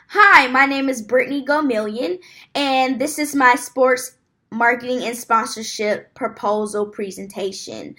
Hi, my name is Brittany Gomillion, and this is my sports marketing and sponsorship proposal presentation.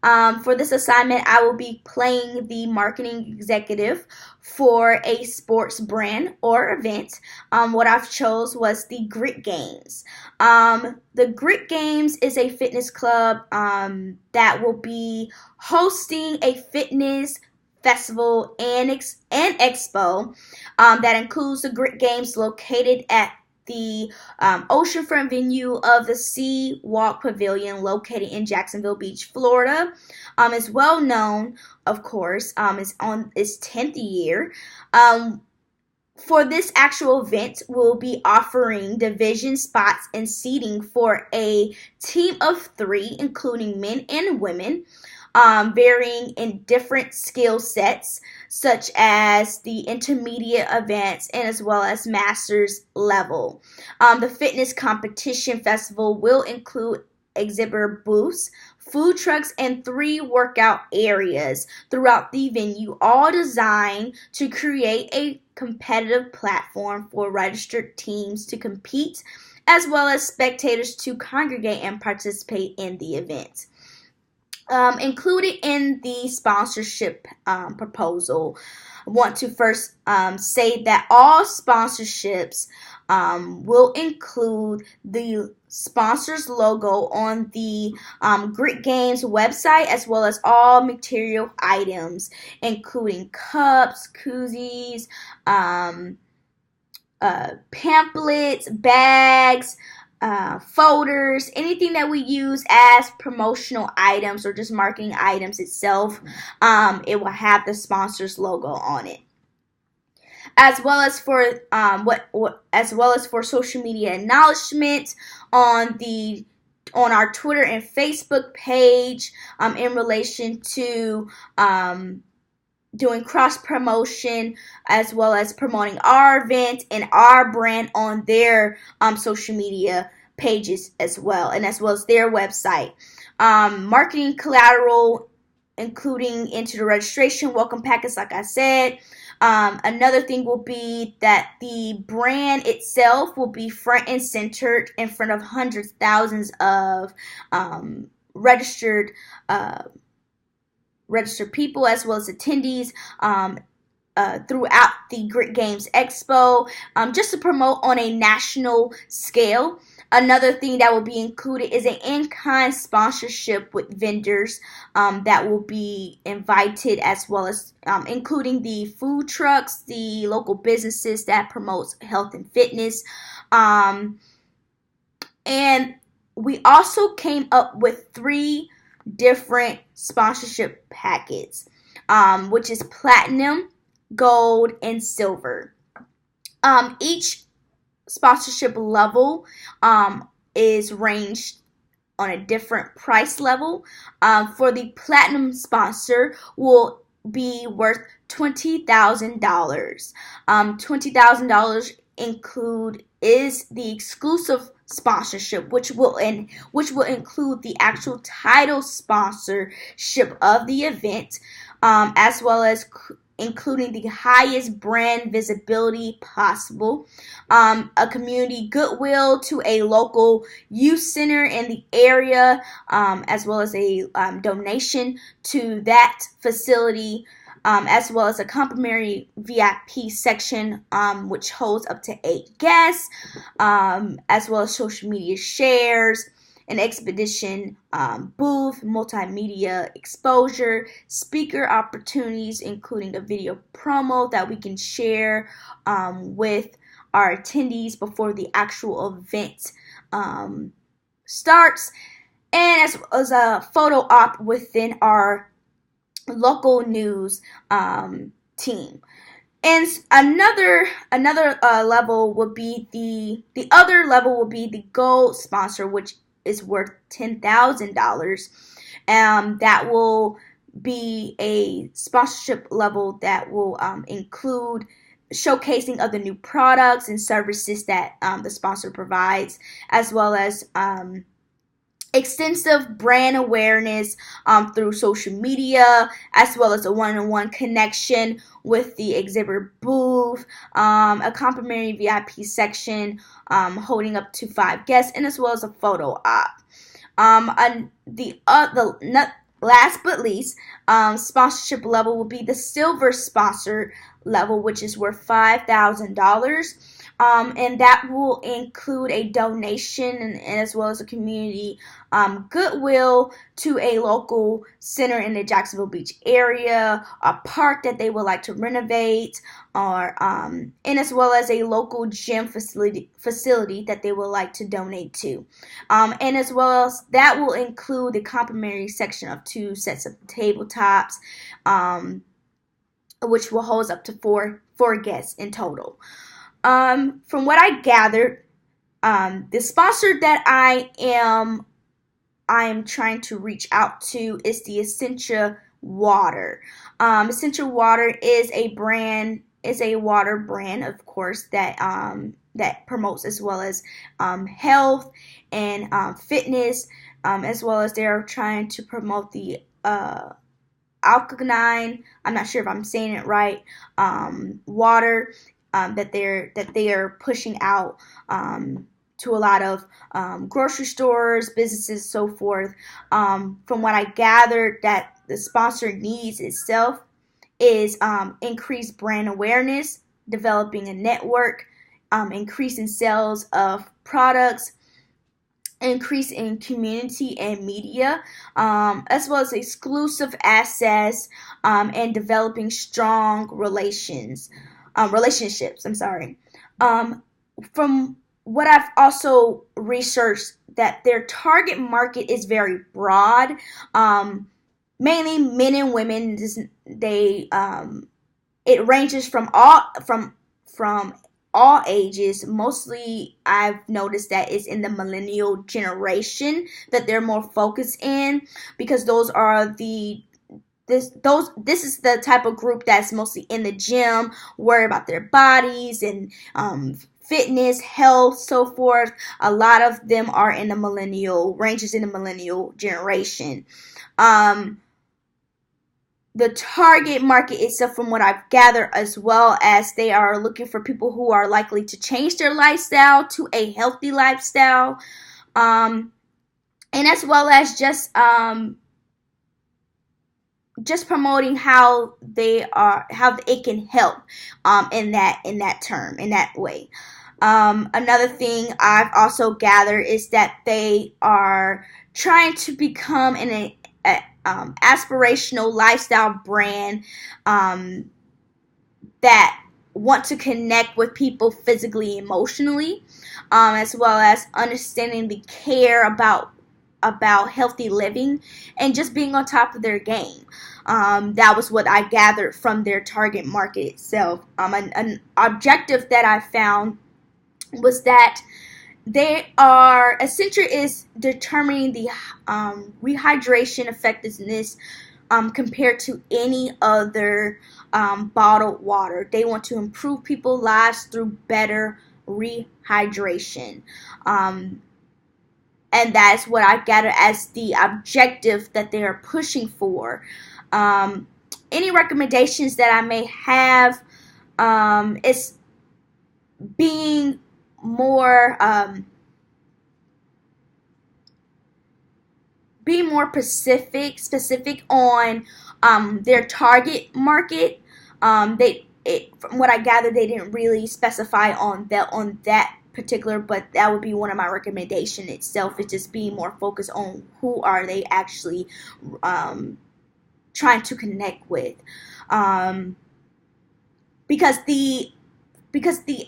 For this assignment, I will be playing the marketing executive for a sports brand or event. What I've chose was the Grit Games. The Grit Games is a fitness club that will be hosting a fitness festival and expo that includes the Grit Games located at the oceanfront venue of the Sea Walk Pavilion located in Jacksonville Beach, Florida. Is well known, of course. It's on its 10th year. For this actual event, we'll be offering division spots and seating for a team of three, including men and women, varying in different skill sets, such as the intermediate events and as well as master's level. The fitness competition festival will include exhibitor booths, food trucks, and 3 workout areas throughout the venue, all designed to create a competitive platform for registered teams to compete, as well as spectators to congregate and participate in the event. Included in the sponsorship proposal, I want to first say that all sponsorships will include the sponsor's logo on the Grit Games website, as well as all material items, including cups, koozies, pamphlets, bags, folders, anything that we use as promotional items or just marketing items itself. It will have the sponsor's logo on it, as well as for as well as for social media acknowledgement on our Twitter and Facebook page in relation to doing cross promotion, as well as promoting our event and our brand on their social media pages as well, and as well as their website. Marketing collateral, including into the registration welcome packets, like I said. Another thing will be that the brand itself will be front and centered in front of hundreds, thousands of registered people, as well as attendees throughout the Grit Games Expo, just to promote on a national scale. Another thing that will be included is an in-kind sponsorship with vendors that will be invited, as well as including the food trucks, the local businesses that promotes health and fitness. And we also came up with 3 different sponsorship packets, which is platinum, gold, and silver. Each sponsorship level is ranged on a different price level. For the platinum sponsor will be worth $20,000. $20,000 is the exclusive sponsorship, which will include the actual title sponsorship of the event, as well as including the highest brand visibility possible, a community goodwill to a local youth center in the area, as well as a donation to that facility, as well as a complimentary VIP section, which holds up to 8 guests, as well as social media shares, an expedition booth, multimedia exposure, speaker opportunities, including a video promo that we can share with our attendees before the actual event starts, and as well as a photo op within our local news team. And another level would be the other level will be the gold sponsor, which is worth $10,000. That will be a sponsorship level that will include showcasing of the new products and services that the sponsor provides, as well as extensive brand awareness through social media, as well as a one-on-one connection with the exhibitor booth, a complimentary VIP section holding up to 5 guests, and as well as a photo op. And last but least, sponsorship level will be the silver sponsor level, which is worth $5,000. And that will include a donation and as well as a community goodwill to a local center in the Jacksonville Beach area, a park that they would like to renovate, or and as well as a local gym facility that they would like to donate to. And as well as that will include the complimentary section of 2 sets of tabletops, which will hold up to four guests in total. From what I gathered, the sponsor that I am trying to reach out to is the Essentia Water. Essentia Water is a water brand, of course, that promotes as well as health and fitness, as well as they're trying to promote the alkaline, I'm not sure if I'm saying it right, water that they are pushing out to a lot of grocery stores, businesses, so forth. From what I gathered, that the sponsor needs itself is increased brand awareness, developing a network, increasing sales of products, increase in community and media, as well as exclusive access, and developing strong relationships. From what I've also researched, that their target market is very broad, mainly men and women. It ranges from all ages. Mostly, I've noticed that it's in the millennial generation that they're more focused in, because this is the type of group that's mostly in the gym, worry about their bodies and fitness, health, so forth. A lot of them are in the millennial generation. The target market itself, from what I've gathered, as well as they are looking for people who are likely to change their lifestyle to a healthy lifestyle, and as well as just promoting how it can help in that way. Another thing I've also gathered is that they are trying to become an aspirational lifestyle brand that want to connect with people physically, emotionally, as well as understanding the care about healthy living and just being on top of their game. That was what I gathered from their target market itself. An objective that I found was that Essentia is determining the rehydration effectiveness compared to any other bottled water. They want to improve people's lives through better rehydration. And that's what I gather as the objective that they are pushing for. Any recommendations that I may have is being more specific on their target market. From what I gather, they didn't really specify on that particular, but that would be one of my recommendation itself, is just being more focused on who are they actually trying to connect with, because the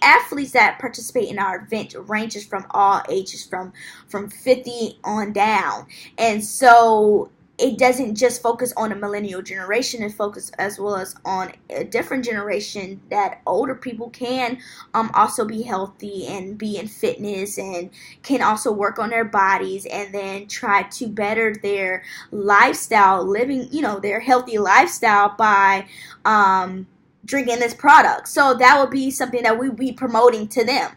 athletes that participate in our event ranges from all ages, from 50 on down, and so it doesn't just focus on a millennial generation. It focuses as well as on a different generation, that older people can also be healthy and be in fitness and can also work on their bodies and then try to better their lifestyle, living, their healthy lifestyle by drinking this product. So that would be something that we be promoting to them.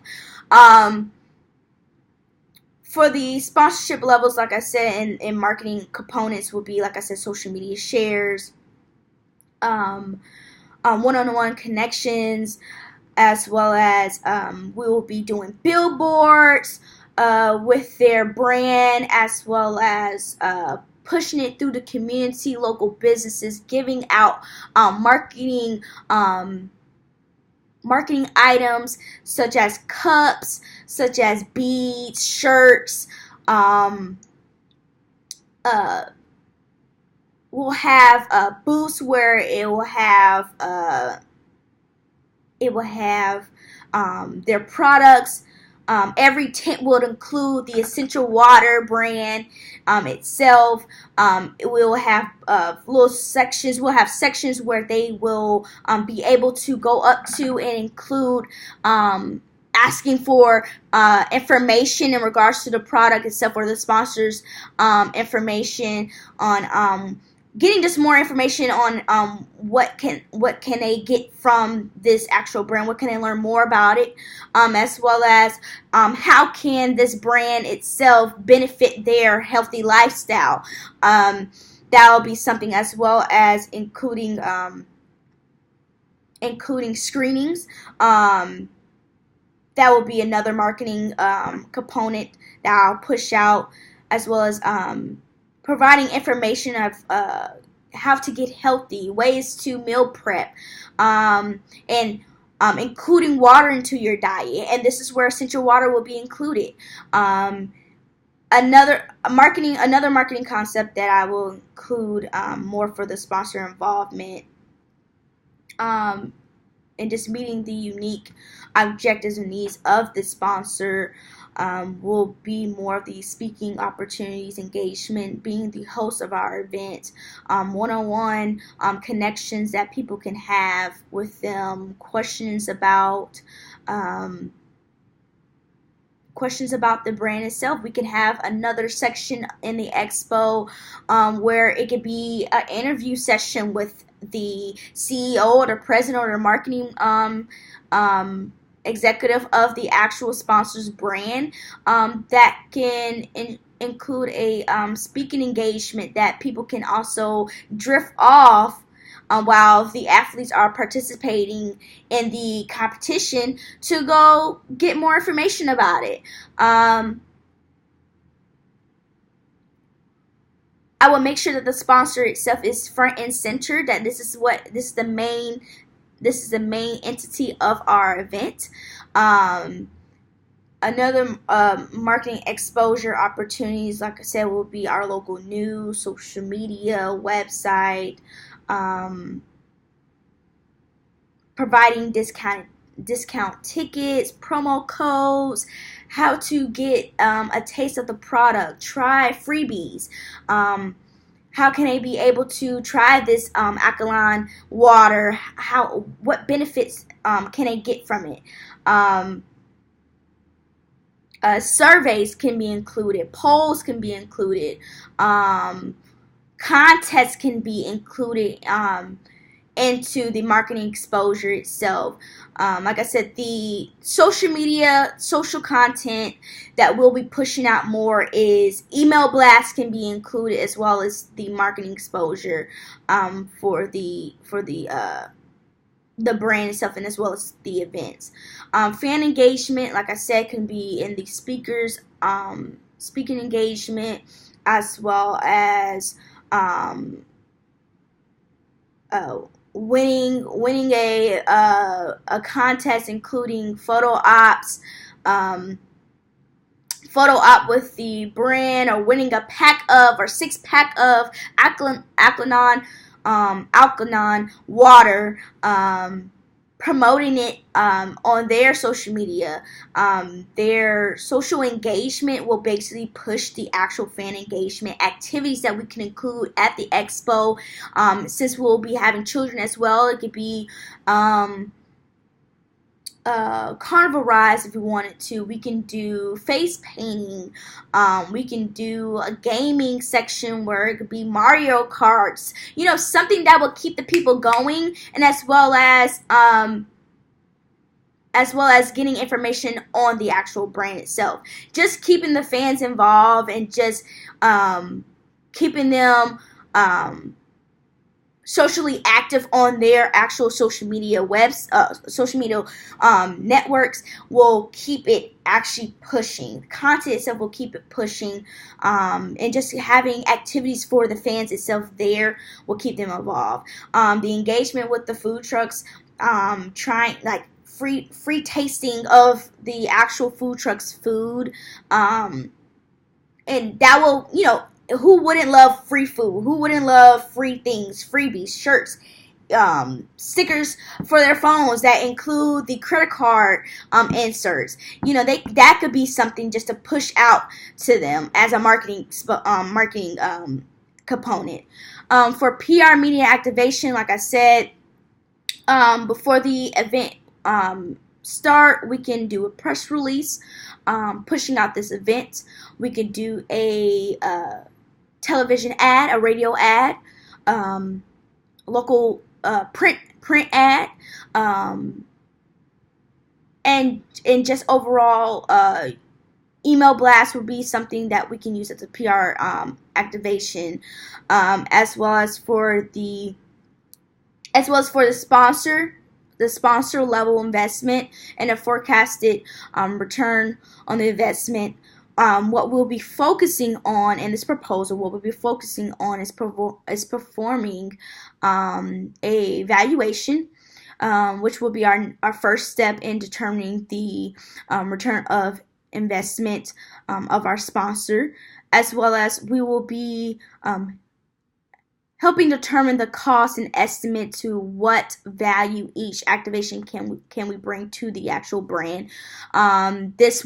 For the sponsorship levels, like I said, in marketing components will be, like I said, social media shares, one-on-one connections, as well as we will be doing billboards with their brand, as well as pushing it through the community, local businesses, giving out marketing items such as cups, such as beads, shirts. Uh, we'll have booths where it will have their products. Every tent will include the Essential Water brand itself. It will have little sections. We'll have sections where they will be able to go up to and include asking for information in regards to the product itself, or the sponsors information on getting just more information on what can they get from this actual brand, what can they learn more about it, as well as how can this brand itself benefit their healthy lifestyle. That will be something, as well as including screenings. That will be another marketing component that I'll push out, as well as providing information of how to get healthy, ways to meal prep, and including water into your diet. And this is where Essential Water will be included. Another marketing concept that I will include more for the sponsor involvement, and just meeting the unique objectives and needs of the sponsor, will be more of the speaking opportunities, engagement, being the host of our event, one-on-one connections that people can have with them, questions about the brand itself. We can have another section in the expo where it could be an interview session with the CEO or the president or the marketing executive of the actual sponsor's brand, that can include a speaking engagement that people can also drift off while the athletes are participating in the competition to go get more information about it. I will make sure that the sponsor itself is front and center, that this is the main entity of our event. Another marketing exposure opportunities, like I said, will be our local news, social media, website, providing discount tickets, promo codes, how to get a taste of the product, try freebies. How can they be able to try this alkaline water? What benefits can they get from it? Surveys can be included. Polls can be included. Contests can be included into the marketing exposure itself. Like I said, the social media, social content that we'll be pushing out more is email blasts can be included, as well as the marketing exposure for the brand itself, and as well as the events. Fan engagement, like I said, can be in the speakers, speaking engagement, as well as winning a contest, including photo ops, photo op with the brand, or winning a pack of or 6-pack of alkaline water, promoting it on their social media. Their social engagement will basically push the actual fan engagement activities that we can include at the expo. Since we'll be having children as well, it could be carnival rides if we wanted to. We can do face painting. We can do a gaming section where it could be Mario Karts. Something that will keep the people going, and as well as as well as getting information on the actual brand itself. Just keeping the fans involved and just keeping them socially active on their actual social media networks will keep it actually pushing. The content itself will keep it pushing, and just having activities for the fans itself there will keep them involved. The engagement with the food trucks, trying like free tasting of the actual food truck's food, and that will, who wouldn't love free food? Who wouldn't love free things, freebies, shirts, stickers for their phones that include the credit card inserts? That could be something just to push out to them as a marketing component. For PR media activation, like I said, before the event start, we can do a press release pushing out this event. We could do a television ad, a radio ad, local print ad, and just overall email blast would be something that we can use as a PR activation, as well as for the sponsor level investment and a forecasted return on the investment. What we'll be focusing on in this proposal, what we'll be focusing on is performing a valuation, which will be our first step in determining the return of investment of our sponsor, as well as we will be helping determine the cost and estimate to what value each activation can we bring to the actual brand. This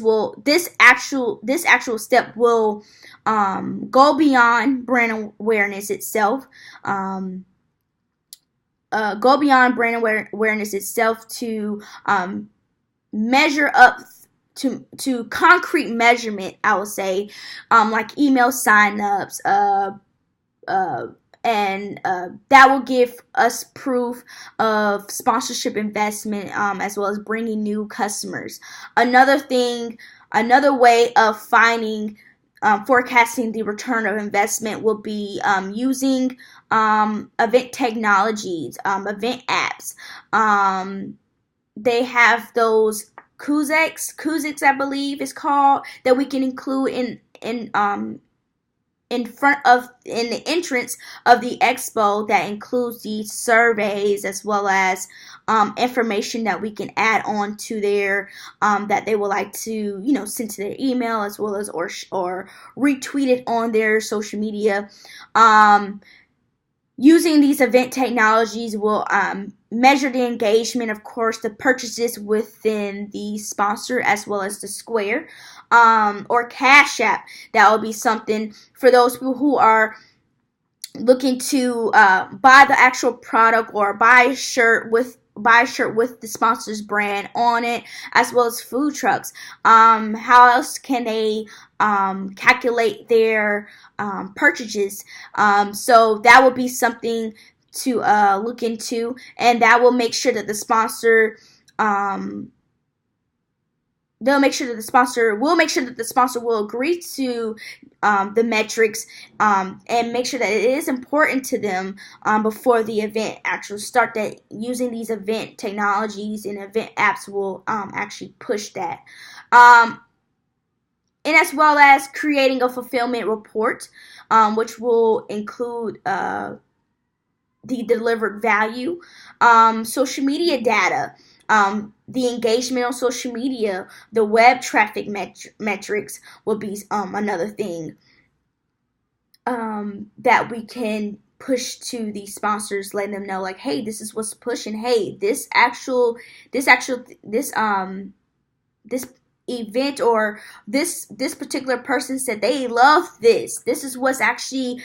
actual step will go beyond brand awareness itself. Go beyond brand awareness itself to measure up to concrete measurement, I would say, like email signups, and that will give us proof of sponsorship investment, as well as bringing new customers. Another way of forecasting the return of investment will be using event technologies, event apps. They have those Kuzix, I believe is called, that we can include in the entrance of the expo, that includes these surveys as well as information that we can add on to their that they would like to send to their email, as well as or retweet it on their social media. Using these event technologies will measure the engagement, of course, the purchases within the sponsor, as well as the Square or Cash App. That will be something for those people who are looking to buy the actual product or buy a shirt with the sponsor's brand on it, as well as food trucks. How else can they calculate their purchases? So that will be something to look into, and that will make sure that the sponsor will make sure that the sponsor will agree to the metrics, and make sure that it is important to them before the event actually start. That using these event technologies and event apps will actually push that. And as well as creating a fulfillment report, which will include the delivered value, social media data, the engagement on social media, the web traffic metrics will be another thing that we can push to these sponsors, letting them know, like, hey, this is what's pushing. Hey, this event or this particular person said they love this. This is what's actually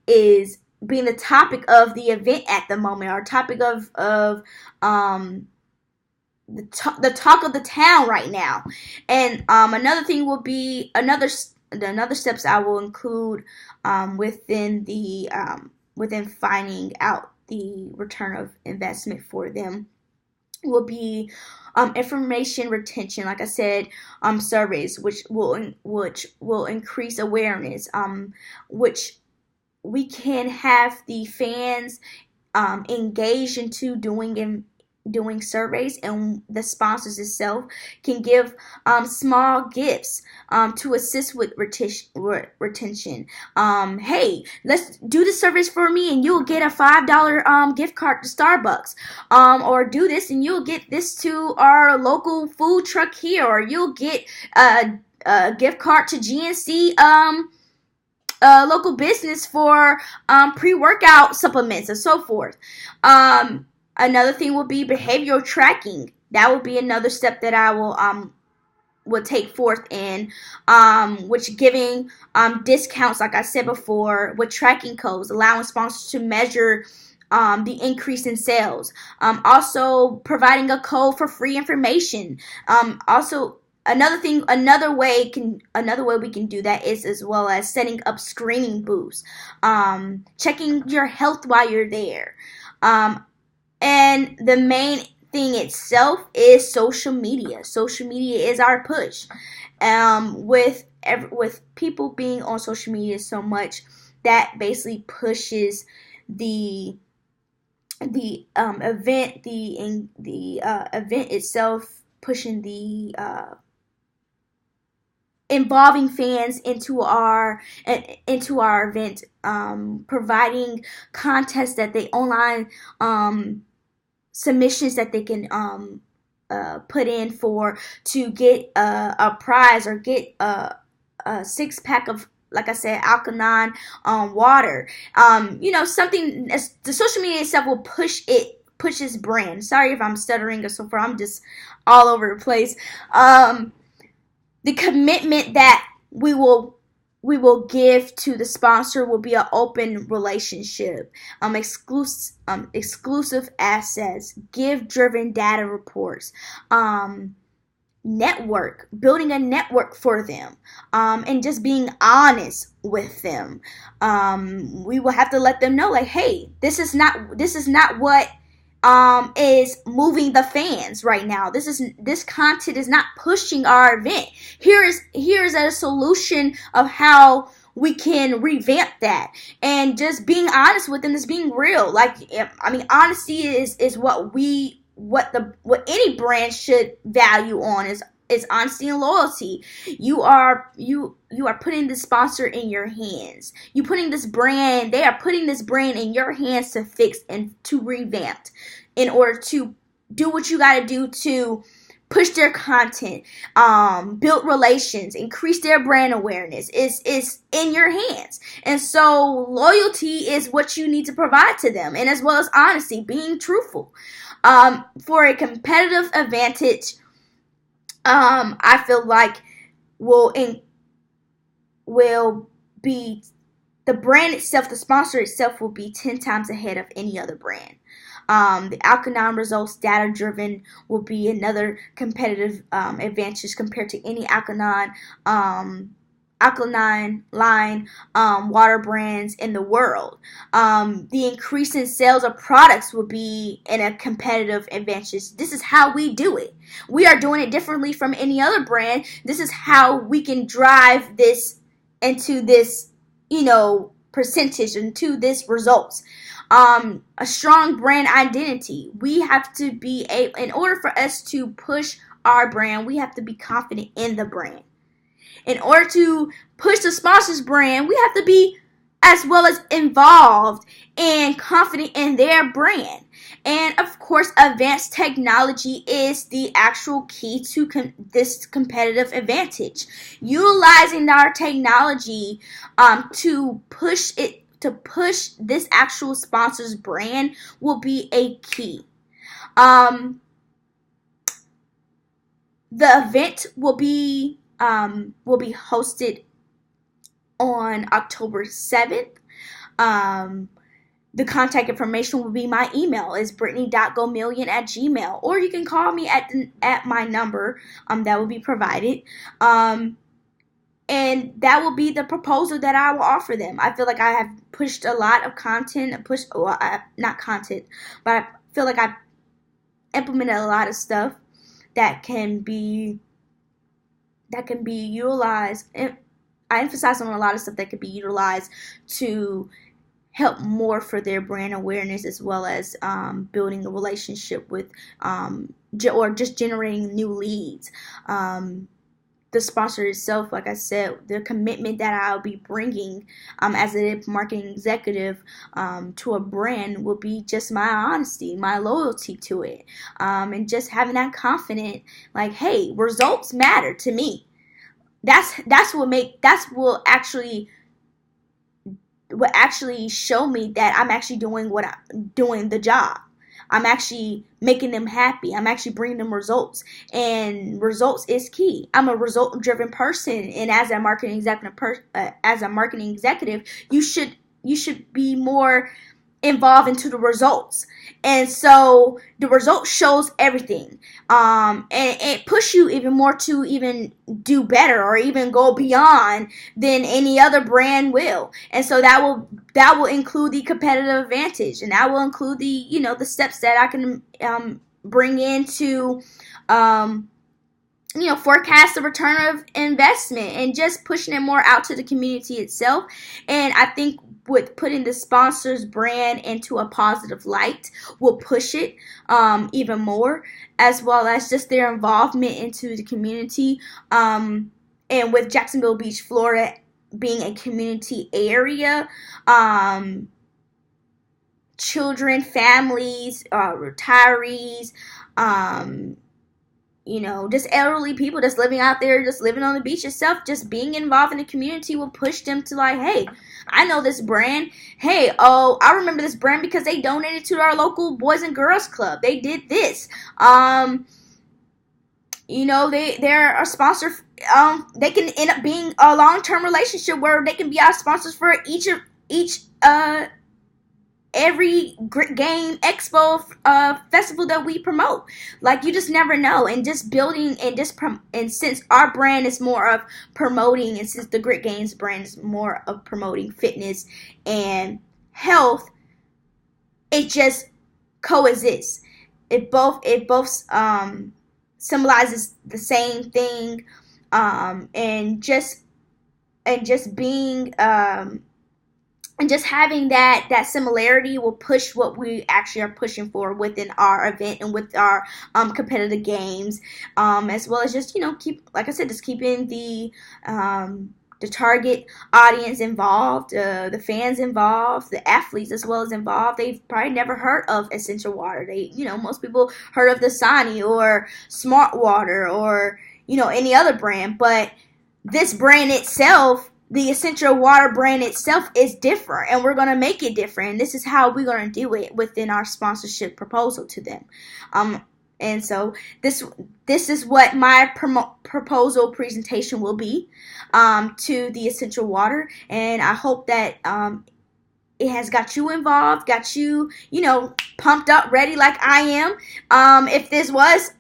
is being the topic of the event at the moment, or topic of the talk of the town right now. And another thing will be another steps I will include within finding out the return of investment for them will be information retention, like I said, surveys, which will increase awareness, which we can have the fans engaged into doing surveys, and the sponsors itself can give small gifts to assist with retention. Hey, let's do the surveys for me, and you'll get a $5 gift card to Starbucks. Or do this, and you'll get this to our local food truck here, or you'll get a gift card to GNC. Local business for pre-workout supplements and so forth. Another thing will be behavioral tracking. That will be another step that I will take forth in, which giving discounts, like I said before, with tracking codes, allowing sponsors to measure the increase in sales. Also providing a code for free information. Also, another way we can do that is as well as setting up screening booths, checking your health while you're there, and the main thing itself is social media. Social media is our push. With people being on social media so much, that basically pushes the event, the event itself, pushing the involving fans into our event, providing contests that they online, submissions that they can put in for to get a prize, or get a 6-pack of, like I said, alkaline water. Something the social media itself will pushes brand. Sorry if I'm stuttering or so far. I'm just all over the place. The commitment that we will give to the sponsor will be an open relationship, exclusive assets, give-driven data reports, building a network for them, and just being honest with them. We will have to let them know, like, hey, this is not what is moving the fans right now. This content is not pushing our event. Here's a solution of how we can revamp that, and just being honest with them is being real. Like, I mean, honesty is what any brand should value on, is honesty and loyalty. You are putting the sponsor in your hands. They are putting this brand in your hands to fix and to revamp, in order to do what you got to do to push their content, build relations, increase their brand awareness. Is in your hands. And so loyalty is what you need to provide to them, and as well as honesty, being truthful. For a competitive advantage, I feel like will be the brand itself, the sponsor itself will be 10 times ahead of any other brand. The alkaline results data driven will be another competitive advantage compared to any alkaline line water brands in the world. The increase in sales of products will be in a competitive advantage. This is how we do it. We are doing it differently from any other brand. This is how we can drive this into this, percentage, into this results. A strong brand identity. We have to be in order for us to push our brand, we have to be confident in the brand. In order to push the sponsor's brand, we have to be as well as involved and confident in their brand. And of course, advanced technology is the actual key to this competitive advantage. Utilizing our technology to push this actual sponsor's brand will be a key. The event will be hosted on October 7th. The contact information will be my email is brittany.gomillion@gmail.com, or you can call me at my number that will be provided. And that will be the proposal that I will offer them. I feel like I have pushed a lot of content, not content, but I feel like I implemented a lot of stuff that can be utilized. And I emphasize on a lot of stuff that could be utilized to help more for their brand awareness, as well as building a relationship with or just generating new leads. The sponsor itself, like I said, the commitment that I'll be bringing as a marketing executive to a brand will be just my honesty, my loyalty to it, and just having that confidence, like, hey, results matter to me. That's what actually show me that I'm actually doing the job. I'm actually making them happy. I'm actually bringing them results, and results is key. I'm a result-driven person, and as a marketing executive, you should be more involved into the results. And so the result shows everything, and it push you even more to even do better or even go beyond than any other brand will. And so that will include the competitive advantage, and that will include the the steps that I can bring into forecast the return of investment, and just pushing it more out to the community itself. And I think with putting the sponsor's brand into a positive light will push it even more, as well as just their involvement into the community. And with Jacksonville Beach, Florida being a community area, children, families, retirees, just elderly people just living out there, just living on the beach itself, just being involved in the community will push them to, like, hey, I know this brand. Hey, oh, I remember this brand because they donated to our local Boys and Girls Club. They did this. They're a sponsor. They can end up being a long-term relationship where they can be our sponsors for every game, expo, festival that we promote. Like, you just never know. And just building and since our brand is more of promoting, and since the Grit Games brand is more of promoting fitness and health, it just coexists. It both symbolizes the same thing, and just being and just having that similarity will push what we actually are pushing for within our event and with our competitive games, as well as just keeping the target audience involved, the fans involved, the athletes as well as involved. They've probably never heard of Essential Water. Most people heard of Dasani or Smart Water or any other brand, but this brand itself, the Essential Water brand itself, is different, and we're going to make it different. And this is how we're going to do it within our sponsorship proposal to them. And so this is what my proposal presentation will be to the Essential Water, and I hope that it has got you involved, got you, pumped up, ready like I am. If this was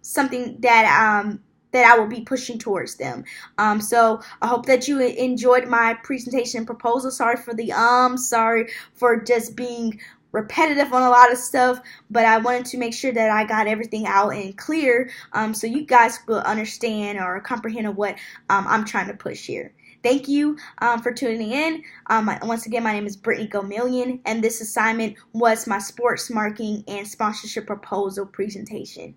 something that I will be pushing towards them. So I hope that you enjoyed my presentation proposal. Sorry for just being repetitive on a lot of stuff, but I wanted to make sure that I got everything out and clear, so you guys will understand or comprehend what I'm trying to push here. Thank you for tuning in. Once again, my name is Brittany Gomillion, and this assignment was my sports marketing and sponsorship proposal presentation.